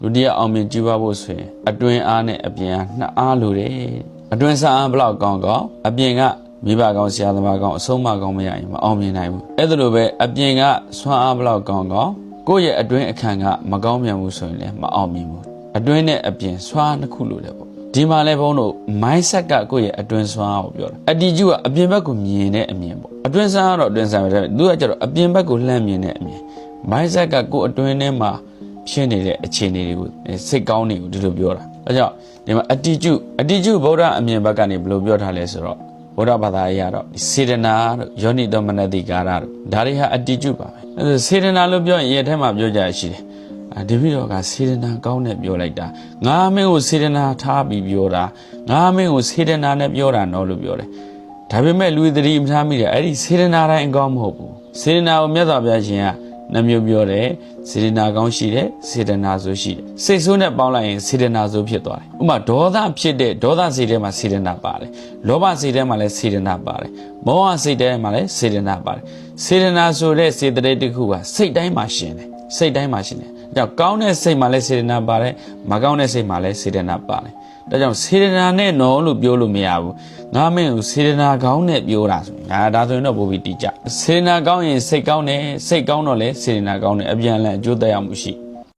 လူတယောက်အောင်မြင်ကြည့်ပါဖို့ဆိုရင်အတွင်းအားနဲ့အပြင်အားနှစ်အားလိုတယ်အတွင်းစားအားဘလောက်ကောင်းကောင်းအပြင်ကမိဘကောင်းဆရာသမားကောင်းအဆုံးမကောင်းမရရင်မအောင်မြင်နိုင်ဘူးအဲ့ဒါလိုပဲအပြင်ကဆွမ်းအားဘလောက်ကောင်းကောင်းကိုယ့်ရဲ့အတွင်းအခန့်ကမကောင်းမြတ်ဘူးဆိုရင်လည်းမအောင်မြင်ဘူးအတွင်းနဲ့အပြင်ဆွမ်းနှစ်ခုလိုတယ်ပေါ့ဒီမှာလဲဘုန်းတို့ mindset ကကိုယ့်ရဲ့အတွင်းဆွမ်းအားကိုပြောတာ attitude ကအပြင်ဘက်ကိုမြင်တဲ့အမြင်ပေါ့အတွင်းဆွမ်းအားတော့အတွင်းဆွမ်းပဲသူကကျတော့အပြင်ဘက်ကိုလှမ်းမြင်တဲ့အမြင် mindset ကကိုယ့်အတွင်းထဲမှာဖြစ်နေတဲ့အခြေအနေတွေကိုစိတ်ကောင်းတွေကိုဒီလိုပြောတာအဲကြောင့်ဒီမှာ attitude ဗုဒ္ဓအမြင်ဘက်ကနေဘယ်လိုပြောထားလဲဆိုတော့ဗုဒ္ဓဘာသာအရတော့စေတနာတို့ယောနိတော်မနတိကာရတို့ဒါတွေဟာ attitude ပါပဲအဲစေတနာလို့ပြောရင်ရဲ့ထဲမှာပြောကြရရှိတယ်ဒီပြီးတော့ကစေတနာကောင်းနဲ့ပြောလိုက်တာငါမင်းကိုစေတနာထားပြီးပြောတာငါမင်းကိုစေတနာနဲ့ပြောတာနော်လို့ပြောတယ်ဒါပေမဲ့လူသတိမထားမိတယ်အဲ့ဒီစေတနာတိုင်းအကောင်းမဟုတ်ဘူးစေတနာကိုမြတ်စွာဘုရားရှင်ကနှမျိုးပြောတယ်စေတနာကောင်းရှိတယ်စေတနာဆိုရှိတယ်စိတ်ဆိုးနဲ့ပေါင်းလိုက်ရင်စေတနာဆိုဖြစ်သွားတယ်ဥပမာဒေါသဖြစ်တဲ့ဒေါသစိတ်ထဲမှာစေတနာပါတယ်လောဘစိတ်ထဲမှာလည်းစေတနာပါတယ်မောဟစိတ်ထဲမှာလည်းစေတနာပါတယ်စေတနာဆိုတဲ့စေတသိက်တစ်ခုကစိတ်တိုင်းမှာရှင်တယ်စိတ်တိုင်းမှာရှင်တယ်ဒါကြောင့်ကောင်းတဲ့စိတ်မှာလည်းစေတနာပါတယ်မကောင်းတဲ့စိတ်မှာလည်းစေတနာပါတယ်ဒါကြောင့်စေတနာနဲ့နော်လို့ပြောလို့မရဘူးငါမင်းကိုစေတနာကောင်းနဲ့ပြောတာဆိုရင်ဒါဆိုရင်တော့ပိုပြီးတိကျစေတနာကောင်းရင်စိတ်ကောင်းတယ်စိတ်ကောင်းတော့လည်းစေတနာကောင်းတယ်အပြန်အလှန်အကျိုးသက်ရောက်မှုရှိ